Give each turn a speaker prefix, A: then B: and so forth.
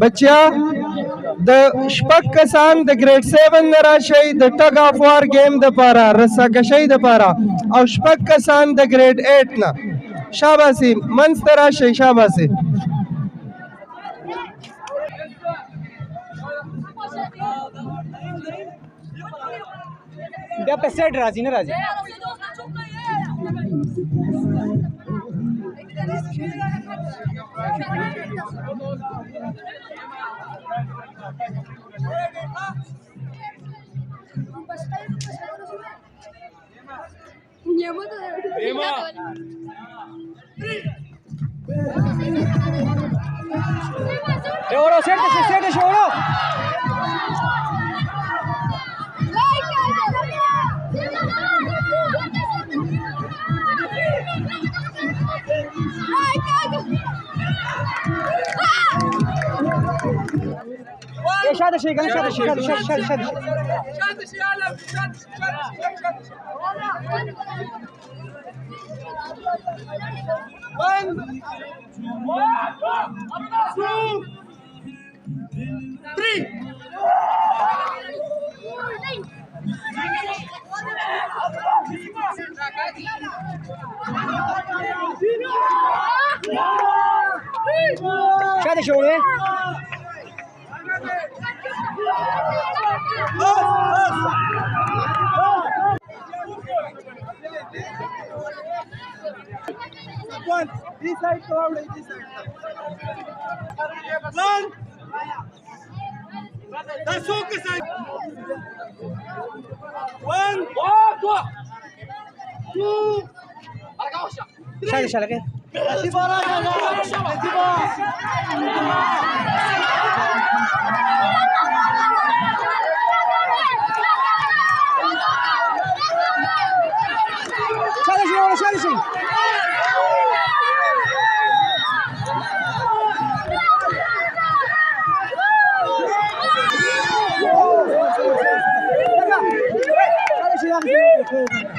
A: بچیا د شپږ کسان د ګریډ 7 نه راشئ د ټګ اف وار گیم دپاره رساکشۍ دپاره او شپږ کسان د ګریډ 8 نه شاباسي منځ ته راشئ شاباسي
B: بیا په سیټ راځي نه راځي ورو سیټ شي ورو شاده شي کنه شاده شي
A: One, two, three.
B: شاده شي ورو
A: One, this side, probably this side. One. That's okay, side. One, two,
B: شاده شاده شاده شي شاده شي